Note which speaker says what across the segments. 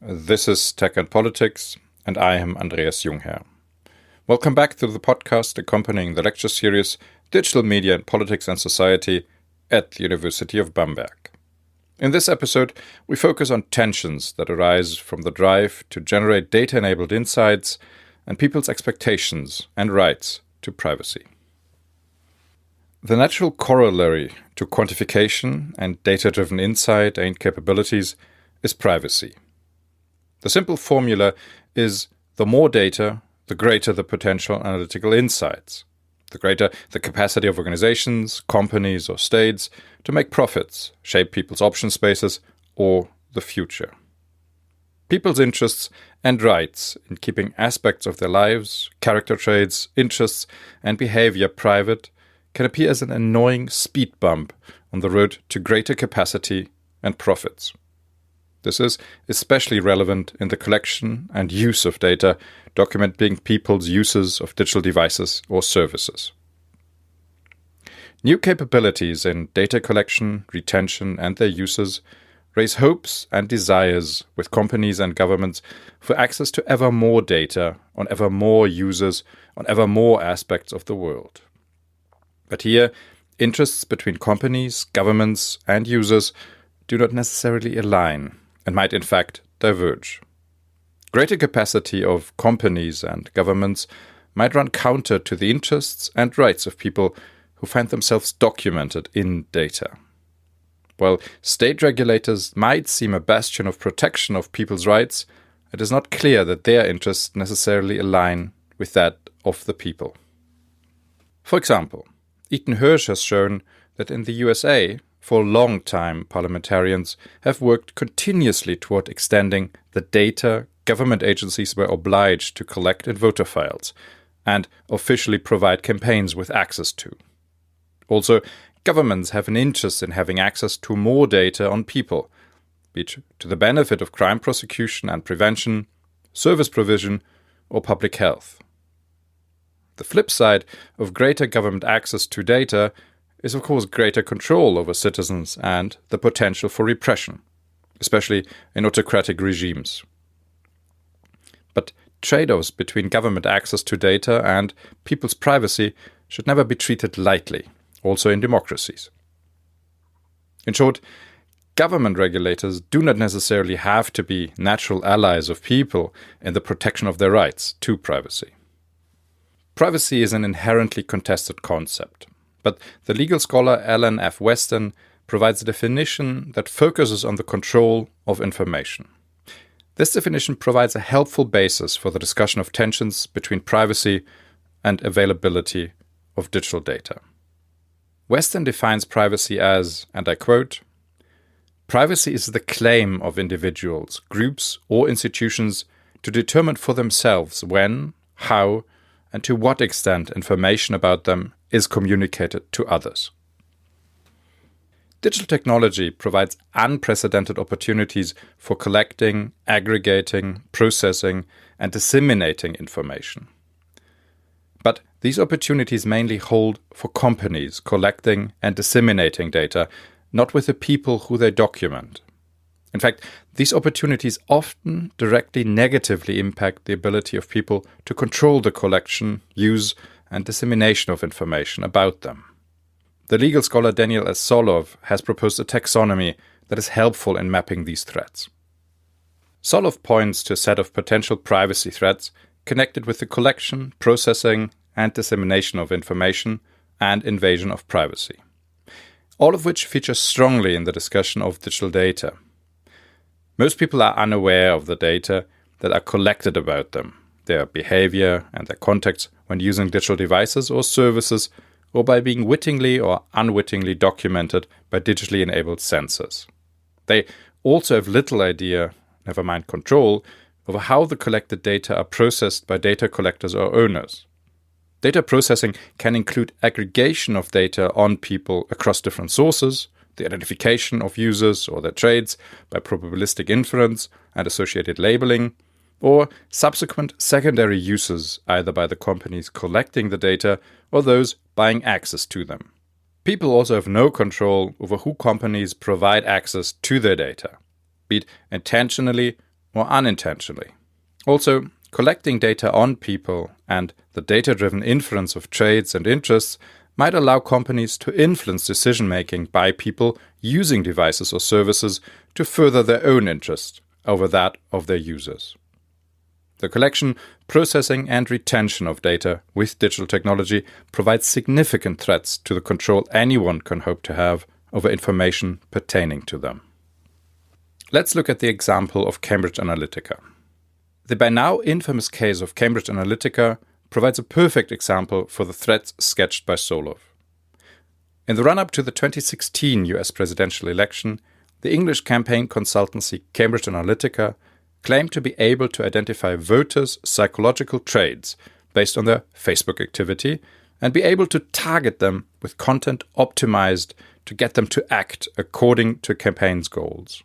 Speaker 1: This is Tech and Politics, and I am Andreas Jungherr. Welcome back to the podcast accompanying the lecture series Digital Media in Politics and Society at the University of Bamberg. In this episode, we focus on tensions that arise from the drive to generate data-enabled insights and people's expectations and rights to privacy. The natural corollary to quantification and data-driven insight and capabilities is privacy. The simple formula is the more data, the greater the potential analytical insights, the greater the capacity of organizations, companies, or states to make profits, shape people's option spaces, or the future. People's interests and rights in keeping aspects of their lives, character traits, interests, and behavior private can appear as an annoying speed bump on the road to greater capacity and profits. This is especially relevant in the collection and use of data, documenting people's uses of digital devices or services. New capabilities in data collection, retention, and their uses raise hopes and desires with companies and governments for access to ever more data on ever more users on ever more aspects of the world. But here, interests between companies, governments, and users do not necessarily align and might in fact diverge. Greater capacity of companies and governments might run counter to the interests and rights of people who find themselves documented in data. While state regulators might seem a bastion of protection of people's rights, it is not clear that their interests necessarily align with that of the people. For example, Ethan Hirsch has shown that in the USA, for a long time, parliamentarians have worked continuously toward extending the data government agencies were obliged to collect in voter files and officially provide campaigns with access to. Also, governments have an interest in having access to more data on people, be it to the benefit of crime prosecution and prevention, service provision, or public health. The flip side of greater government access to data is of course greater control over citizens and the potential for repression, especially in autocratic regimes. But trade-offs between government access to data and people's privacy should never be treated lightly, also in democracies. In short, government regulators do not necessarily have to be natural allies of people in the protection of their rights to privacy. Privacy is an inherently contested concept. But the legal scholar Alan F. Weston provides a definition that focuses on the control of information. This definition provides a helpful basis for the discussion of tensions between privacy and availability of digital data. Weston defines privacy as, and I quote, "Privacy is the claim of individuals, groups, or institutions to determine for themselves when, how, and to what extent information about them is communicated to others." Digital technology provides unprecedented opportunities for collecting, aggregating, processing, and disseminating information. But these opportunities mainly hold for companies collecting and disseminating data, not with the people who they document. In fact, these opportunities often directly negatively impact the ability of people to control the collection, use, and dissemination of information about them. The legal scholar Daniel S. Solov has proposed a taxonomy that is helpful in mapping these threats. Solov points to a set of potential privacy threats connected with the collection, processing, and dissemination of information and invasion of privacy, all of which feature strongly in the discussion of digital data. Most people are unaware of the data that are collected about them, their behavior and their contacts when using digital devices or services, or by being wittingly or unwittingly documented by digitally enabled sensors. They also have little idea, never mind control, over how the collected data are processed by data collectors or owners. Data processing can include aggregation of data on people across different sources, the identification of users or their traits by probabilistic inference and associated labeling, or subsequent secondary uses either by the companies collecting the data or those buying access to them. People also have no control over who companies provide access to their data, be it intentionally or unintentionally. Also, collecting data on people and the data-driven inference of traits and interests might allow companies to influence decision-making by people using devices or services to further their own interest over that of their users. The collection, processing, and retention of data with digital technology provides significant threats to the control anyone can hope to have over information pertaining to them. Let's look at the example of Cambridge Analytica. The by now infamous case of Cambridge Analytica provides a perfect example for the threats sketched by Solov. In the run-up to the 2016 US presidential election, the English campaign consultancy Cambridge Analytica claimed to be able to identify voters' psychological traits based on their Facebook activity and be able to target them with content optimized to get them to act according to campaign's goals.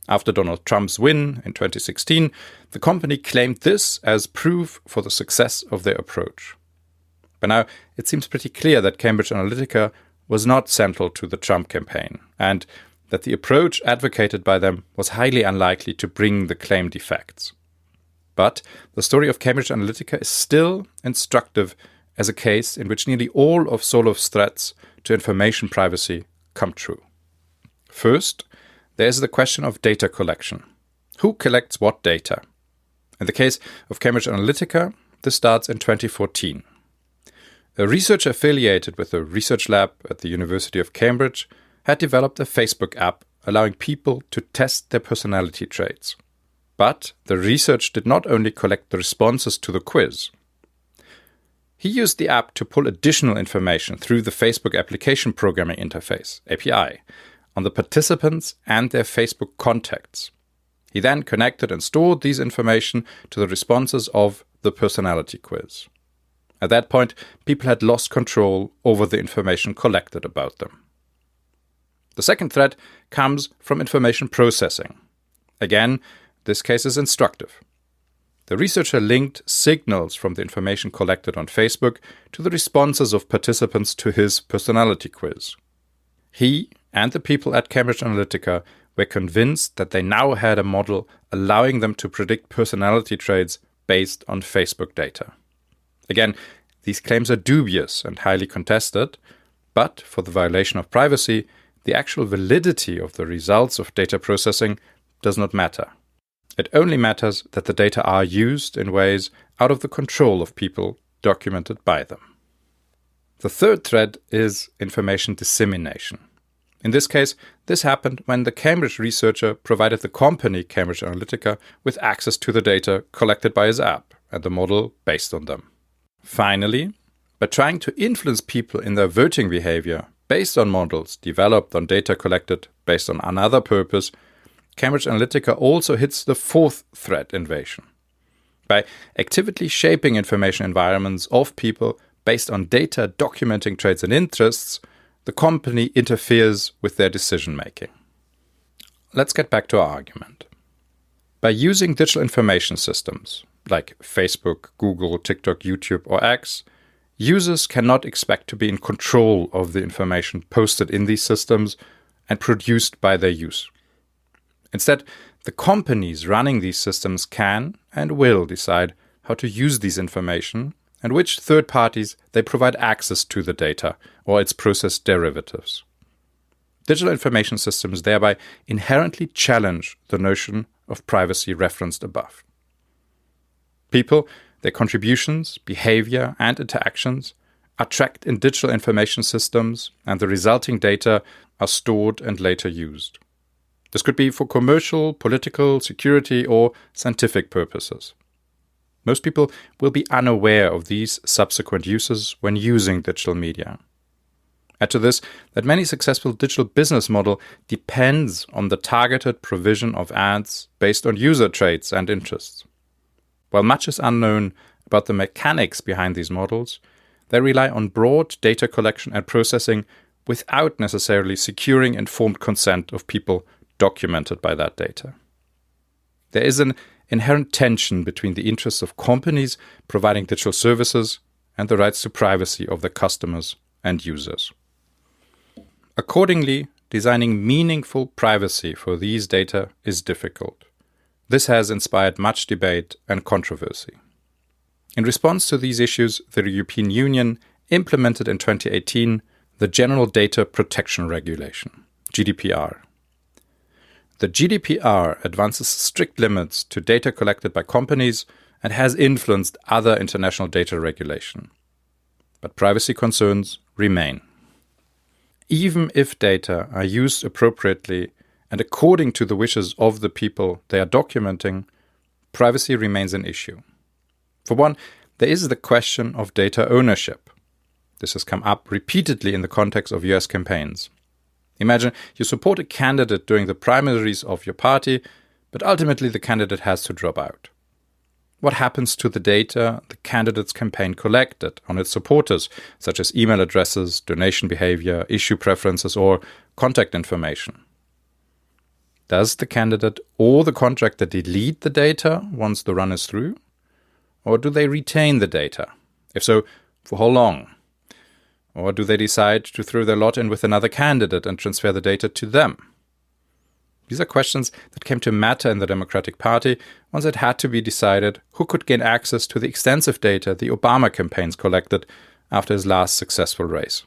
Speaker 1: After Donald Trump's win in 2016, the company claimed this as proof for the success of their approach. By now, it seems pretty clear that Cambridge Analytica was not central to the Trump campaign, and that the approach advocated by them was highly unlikely to bring the claimed effects. But the story of Cambridge Analytica is still instructive as a case in which nearly all of Solov's threats to information privacy come true. First, there is the question of data collection. Who collects what data? In the case of Cambridge Analytica, this starts in 2014. A researcher affiliated with a research lab at the University of Cambridge had developed a Facebook app allowing people to test their personality traits. But the research did not only collect the responses to the quiz. He used the app to pull additional information through the Facebook Application Programming Interface, API, on the participants and their Facebook contacts. He then connected and stored these information to the responses of the personality quiz. At that point, people had lost control over the information collected about them. The second threat comes from information processing. Again, this case is instructive. The researcher linked signals from the information collected on Facebook to the responses of participants to his personality quiz. He and the people at Cambridge Analytica were convinced that they now had a model allowing them to predict personality traits based on Facebook data. Again, these claims are dubious and highly contested, but for the violation of privacy, the actual validity of the results of data processing does not matter. It only matters that the data are used in ways out of the control of people documented by them. The third threat is information dissemination. In this case, this happened when the Cambridge researcher provided the company Cambridge Analytica with access to the data collected by his app and the model based on them. Finally, by trying to influence people in their voting behavior based on models developed on data collected based on another purpose, Cambridge Analytica also hits the fourth threat invasion. By actively shaping information environments of people based on data documenting traits and interests, the company interferes with their decision-making. Let's get back to our argument. By using digital information systems, like Facebook, Google, TikTok, YouTube, or X, users cannot expect to be in control of the information posted in these systems and produced by their use. Instead, the companies running these systems can and will decide how to use this information and which third parties they provide access to the data or its processed derivatives. Digital information systems thereby inherently challenge the notion of privacy referenced above. People, their contributions, behavior, and interactions are tracked in digital information systems, and the resulting data are stored and later used. This could be for commercial, political, security, or scientific purposes. Most people will be unaware of these subsequent uses when using digital media. Add to this that many successful digital business model depends on the targeted provision of ads based on user traits and interests. While much is unknown about the mechanics behind these models, they rely on broad data collection and processing without necessarily securing informed consent of people documented by that data. There is an inherent tension between the interests of companies providing digital services and the rights to privacy of their customers and users. Accordingly, designing meaningful privacy for these data is difficult. This has inspired much debate and controversy. In response to these issues, the European Union implemented in 2018 the General Data Protection Regulation, GDPR. The GDPR advances strict limits to data collected by companies and has influenced other international data regulation. But privacy concerns remain. Even if data are used appropriately and according to the wishes of the people they are documenting, privacy remains an issue. For one, there is the question of data ownership. This has come up repeatedly in the context of US campaigns. Imagine you support a candidate during the primaries of your party, but ultimately the candidate has to drop out. What happens to the data the candidate's campaign collected on its supporters, such as email addresses, donation behavior, issue preferences, or contact information? Does the candidate or the contractor delete the data once the run is through? Or do they retain the data? If so, for how long? Or do they decide to throw their lot in with another candidate and transfer the data to them? These are questions that came to matter in the Democratic Party once it had to be decided who could gain access to the extensive data the Obama campaigns collected after his last successful race.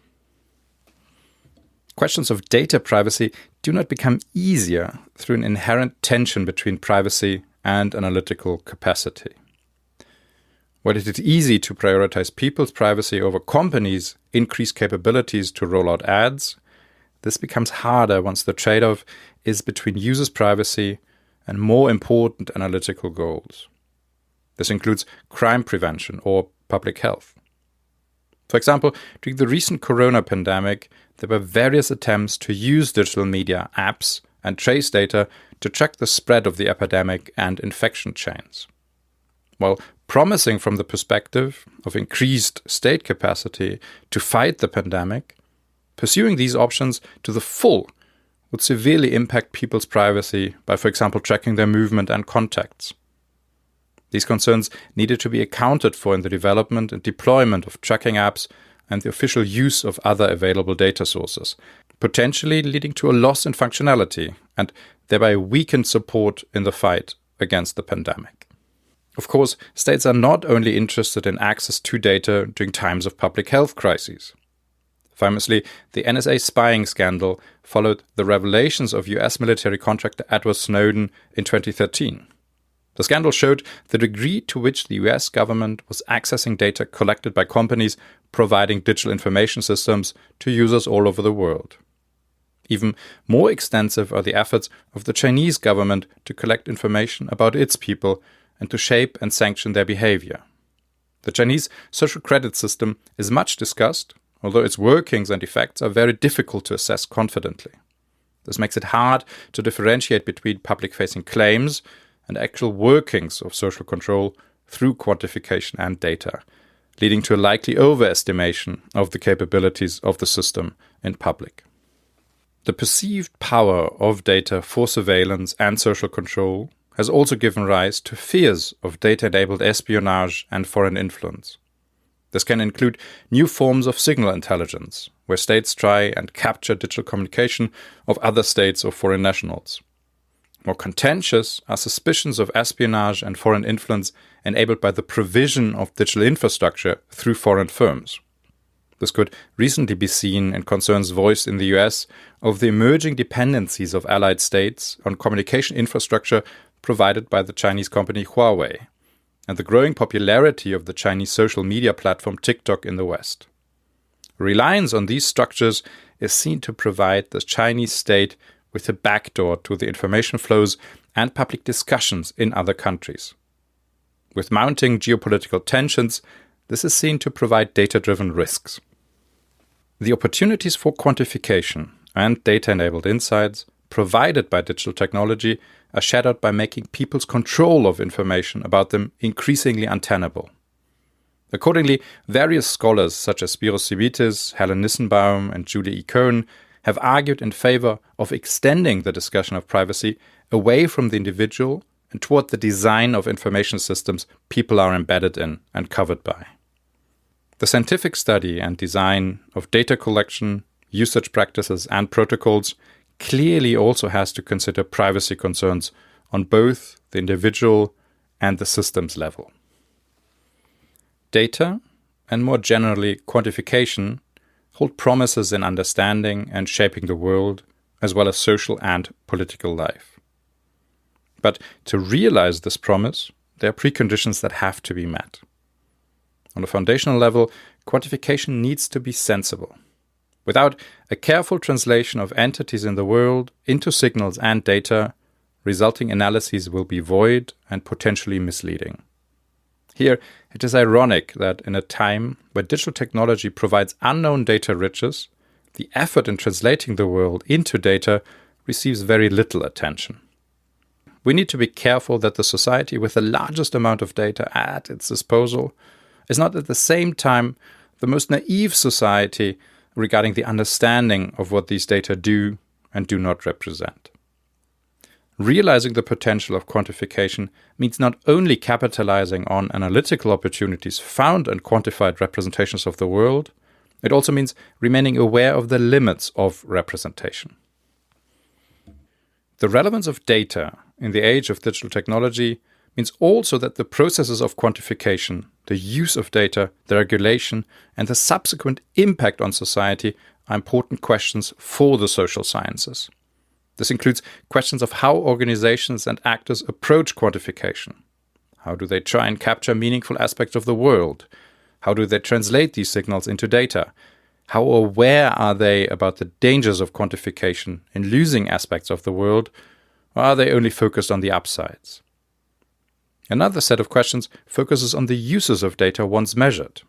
Speaker 1: Questions of data privacy do not become easier through an inherent tension between privacy and analytical capacity. While it is easy to prioritize people's privacy over companies' increased capabilities to roll out ads, this becomes harder once the trade-off is between users' privacy and more important analytical goals. This includes crime prevention or public health. For example, during the recent corona pandemic, there were various attempts to use digital media apps and trace data to track the spread of the epidemic and infection chains. While promising from the perspective of increased state capacity to fight the pandemic, pursuing these options to the full would severely impact people's privacy by, for example, tracking their movement and contacts. These concerns needed to be accounted for in the development and deployment of tracking apps and the official use of other available data sources, potentially leading to a loss in functionality and thereby weakened support in the fight against the pandemic. Of course, states are not only interested in access to data during times of public health crises. Famously, the NSA spying scandal followed the revelations of US military contractor Edward Snowden in 2013. The scandal showed the degree to which the US government was accessing data collected by companies providing digital information systems to users all over the world. Even more extensive are the efforts of the Chinese government to collect information about its people and to shape and sanction their behavior. The Chinese social credit system is much discussed, although its workings and effects are very difficult to assess confidently. This makes it hard to differentiate between public-facing claims and actual workings of social control through quantification and data, leading to a likely overestimation of the capabilities of the system in public. The perceived power of data for surveillance and social control has also given rise to fears of data-enabled espionage and foreign influence. This can include new forms of signal intelligence, where states try and capture digital communication of other states or foreign nationals. More contentious are suspicions of espionage and foreign influence enabled by the provision of digital infrastructure through foreign firms. This could recently be seen in concerns voiced in the US of the emerging dependencies of allied states on communication infrastructure provided by the Chinese company Huawei, and the growing popularity of the Chinese social media platform TikTok in the West. Reliance on these structures is seen to provide the Chinese state with a backdoor to the information flows and public discussions in other countries. With mounting geopolitical tensions, this is seen to provide data-driven risks. The opportunities for quantification and data-enabled insights provided by digital technology are shadowed by making people's control of information about them increasingly untenable. Accordingly, various scholars such as Spiros Simitis, Helen Nissenbaum, and Julie E. Cohen have argued in favor of extending the discussion of privacy away from the individual and toward the design of information systems people are embedded in and covered by. The scientific study and design of data collection, usage practices, and protocols clearly also has to consider privacy concerns on both the individual, and the systems level. Data, and more generally quantification, hold promises in understanding and shaping the world, as well as social and political life. But to realize this promise, there are preconditions that have to be met. On a foundational level, quantification needs to be sensible. Without a careful translation of entities in the world into signals and data, resulting analyses will be void and potentially misleading. Here, it is ironic that in a time where digital technology provides unknown data riches, the effort in translating the world into data receives very little attention. We need to be careful that the society with the largest amount of data at its disposal is not at the same time the most naive society regarding the understanding of what these data do and do not represent. Realizing the potential of quantification means not only capitalizing on analytical opportunities found in quantified representations of the world, it also means remaining aware of the limits of representation. The relevance of data in the age of digital technology means also that the processes of quantification, the use of data, the regulation, and the subsequent impact on society are important questions for the social sciences. This includes questions of how organizations and actors approach quantification. How do they try and capture meaningful aspects of the world? How do they translate these signals into data? How aware are they about the dangers of quantification in losing aspects of the world, or are they only focused on the upsides? Another set of questions focuses on the uses of data once measured.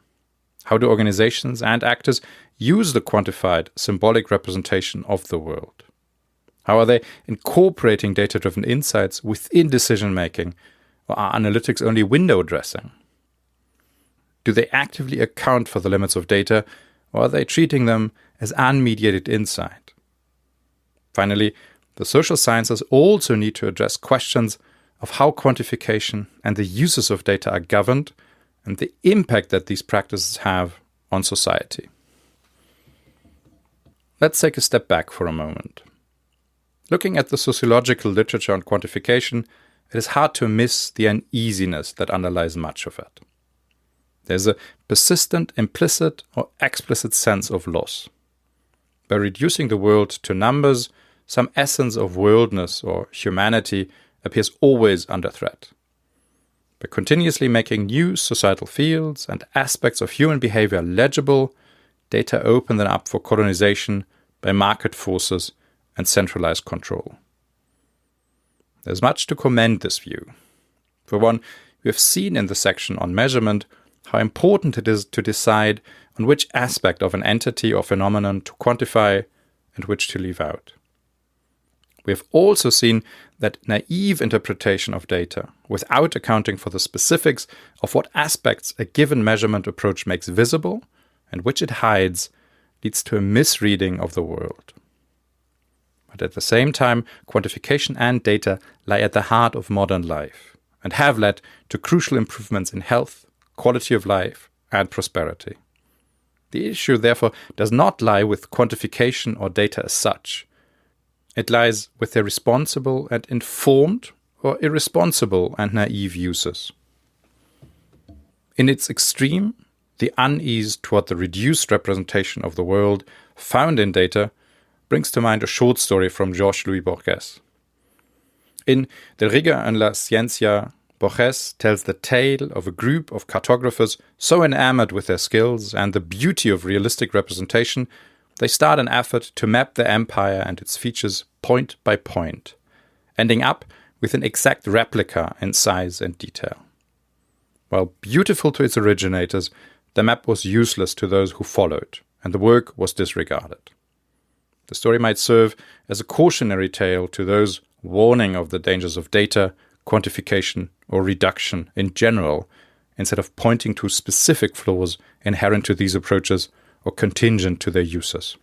Speaker 1: How do organizations and actors use the quantified symbolic representation of the world? How are they incorporating data-driven insights within decision-making, or are analytics only window dressing? Do they actively account for the limits of data, or are they treating them as unmediated insight? Finally, the social sciences also need to address questions of how quantification and the uses of data are governed and the impact that these practices have on society. Let's take a step back for a moment. Looking at the sociological literature on quantification, it is hard to miss the uneasiness that underlies much of it. There's a persistent implicit or explicit sense of loss. By reducing the world to numbers, some essence of worldness or humanity appears always under threat. By continuously making new societal fields and aspects of human behavior legible, data open them up for colonization by market forces and centralized control. There's much to commend this view. For one, we have seen in the section on measurement how important it is to decide on which aspect of an entity or phenomenon to quantify and which to leave out. We have also seen that naive interpretation of data, without accounting for the specifics of what aspects a given measurement approach makes visible and which it hides, leads to a misreading of the world. But at the same time, quantification and data lie at the heart of modern life and have led to crucial improvements in health, quality of life, and prosperity. The issue, therefore, does not lie with quantification or data as such. It lies with their responsible and informed or irresponsible and naive uses. In its extreme, the unease toward the reduced representation of the world found in data brings to mind a short story from Georges-Louis Borges. In De Rigor en la Ciencia, Borges tells the tale of a group of cartographers so enamored with their skills and the beauty of realistic representation, they start an effort to map the empire and its features point by point, ending up with an exact replica in size and detail. While beautiful to its originators, the map was useless to those who followed, and the work was disregarded. The story might serve as a cautionary tale to those warning of the dangers of data, quantification, or reduction in general, instead of pointing to specific flaws inherent to these approaches or contingent to their uses.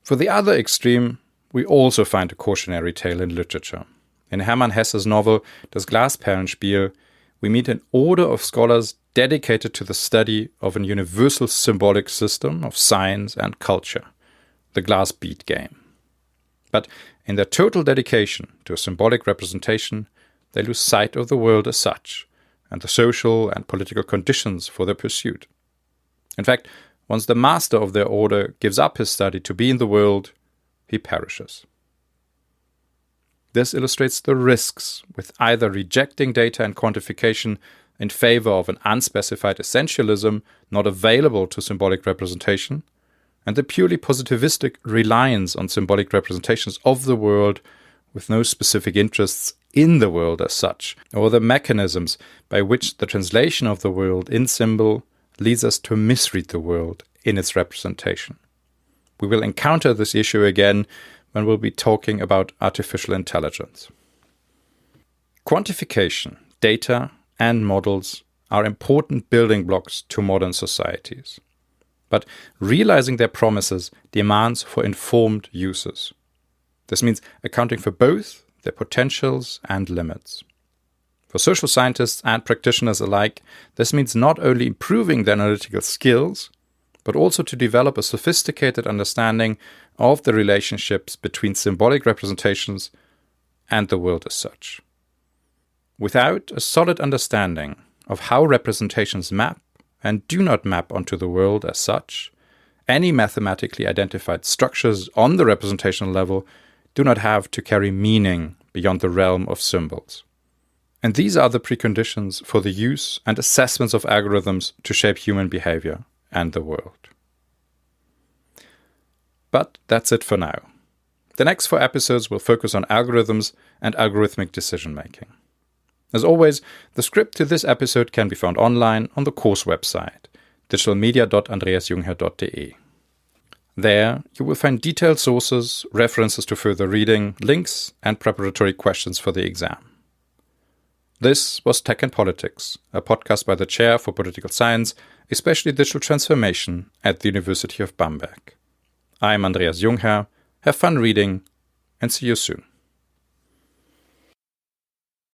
Speaker 1: For the other extreme, we also find a cautionary tale in literature. In Hermann Hesse's novel Das Glasperlenspiel, we meet an order of scholars dedicated to the study of an universal symbolic system of science and culture, the glass bead game. But in their total dedication to a symbolic representation, they lose sight of the world as such, and the social and political conditions for their pursuit. In fact, once the master of their order gives up his study to be in the world, he perishes. This illustrates the risks with either rejecting data and quantification in favor of an unspecified essentialism not available to symbolic representation, and the purely positivistic reliance on symbolic representations of the world with no specific interests in the world as such, or the mechanisms by which the translation of the world in symbol leads us to misread the world in its representation. We will encounter this issue again when we'll be talking about artificial intelligence. Quantification, data, and models are important building blocks to modern societies. But realizing their promises demands for informed uses. This means accounting for both their potentials and limits. For social scientists and practitioners alike, this means not only improving their analytical skills, but also to develop a sophisticated understanding of the relationships between symbolic representations and the world as such. Without a solid understanding of how representations map and do not map onto the world as such, any mathematically identified structures on the representational level do not have to carry meaning beyond the realm of symbols. And these are the preconditions for the use and assessments of algorithms to shape human behavior and the world. But that's it for now. The next 4 episodes will focus on algorithms and algorithmic decision-making. As always, the script to this episode can be found online on the course website, digitalmedia.andreasjungherr.de. There, you will find detailed sources, references to further reading, links, and preparatory questions for the exam. This was Tech and Politics, a podcast by the Chair for Political Science, especially Digital Transformation, at the University of Bamberg. I'm Andreas Jungherr. Have fun reading, and see you soon.